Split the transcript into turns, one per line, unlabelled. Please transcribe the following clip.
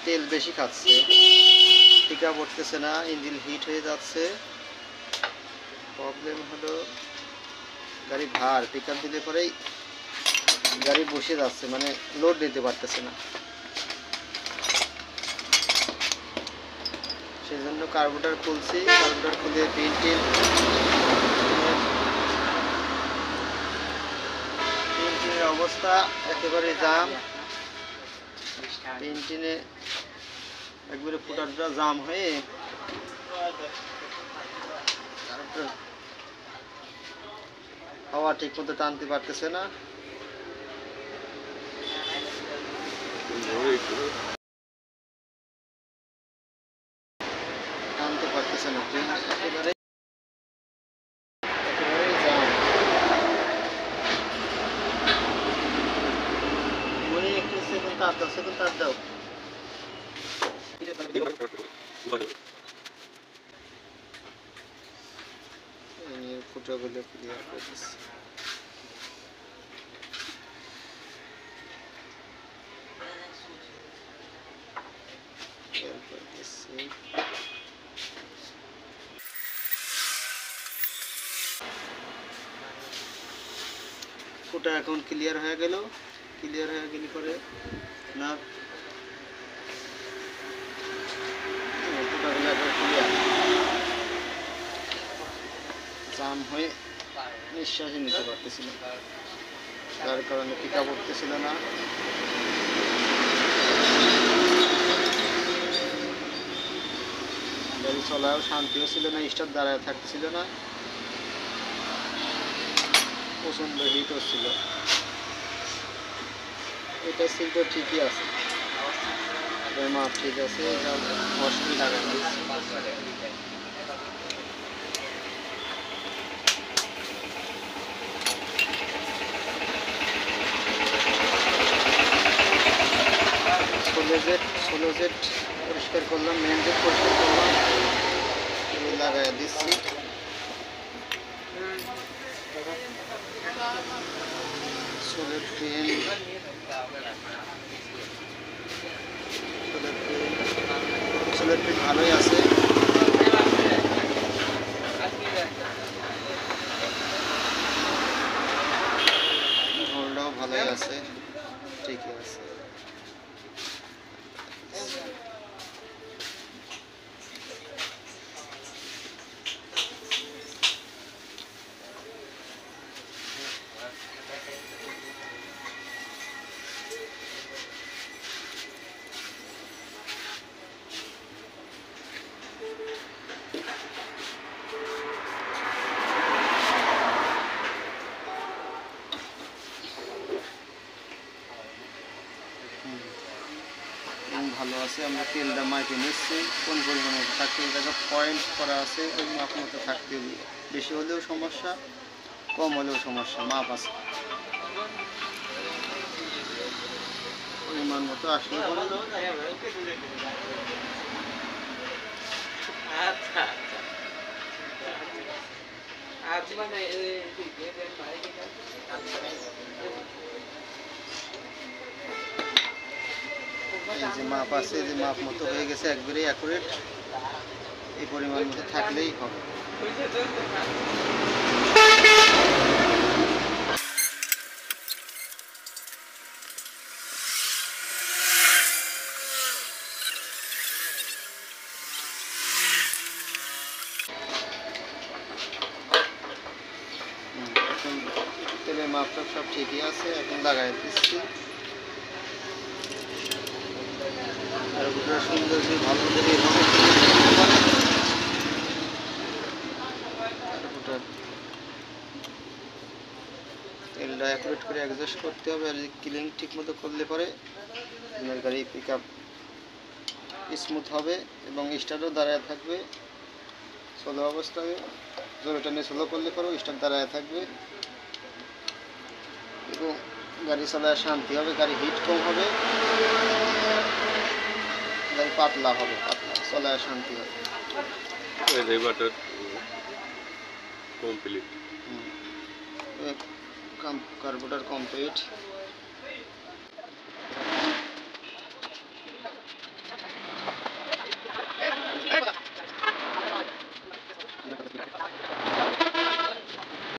তেল বেশি খাচ্ছে, টিকা পড়তেছে না, ইঞ্জিন হিট হয়ে যাচ্ছে। প্রবলেম হলো গাড়ি ভার, পিকআপ দিলে পরেই গাড়ি বসে যাচ্ছে, মানে লোড নিতে পারতেছে না। সেই জন্য কার্বোরেটর খুলছি, কার্বোরেটর খুলে ইঞ্জিনের অবস্থা একেবারে জাম। ইঞ্জিনে একবারে ফুটারটা জাম হয়ে হাওয়া ঠিক মতো টানতে পারতেছে না। টানতে পারতেছে না, একেবারে জাম। মনে একটু সেকেন্ড তার দাও, সেকেন্ড তার দাও। ফুটাগুলো ক্লিয়ার করে দিচ্ছি। ফুটা এখন ক্লিয়ার হয়ে গেল। ক্লিয়ার হয়ে গেলে পরে না ফুটাগুলো একবার ক্লিয়ার, জাম হয়ে নিঃশ্বাসই নিতে পারতেছিল, যার কারণে পিকআপ উঠতেছিল না। গাড়ি চলাও শান্তিও ছিল না, স্টার্ট দাঁড়ায় থাকতেছিল না, প্রচন্ড হিট হচ্ছিল। এটা সিলটা ঠিকই আছে, মাপ ঠিক আছে, অসুবিধা লাগাই ষোলো জেট পরিষ্কার করলাম, মেন জেট পরিষ্কার করলাম, লাগাই দিচ্ছি। সোলের ট্রেন ভালোই আছে, হোল্ডটাও ভালোই আছে, ঠিকই আছে। ভালো আছে। আমরা তেলটা মাইকে নিচ্ছি কোন পরিমাণে থাকতে, এটাকে পয়েন্ট করা আছে, ওই মাপ মতো থাকতে হবে। বেশি হলেও সমস্যা, কম হলেও সমস্যা, মাপ আছে, পরিমাণ মতো আসলে এই যে মাপ আছে, যে মাপ মতো হয়ে গেছে, একবারেই অ্যাকুরেট, এই পরিমাণ মতো থাকলেই হবে। তেলের মাপটা সব ঠিকই আছে, এখন লাগাই দিচ্ছি। সুন্দর ভালো করে তেলটা অ্যাকুরেট করে অ্যাডজাস্ট করতে হবে। আর ক্লিন ঠিক মতো করলে পরে আপনার গাড়ি পিক আপ স্মুথ হবে এবং স্টার্টও দাঁড়ায় থাকবে। স্লো অবস্থায় জোরে টানে স্লো করলে পরেও স্টার্ট দাঁড়ায় থাকবে এবং গাড়ি চালায় শান্তি হবে, গাড়ি হিট কম হবে, গাড়ি পাতলা হবে, পাতলা চলায় শান্তি হবে। Complete, carburettor complete.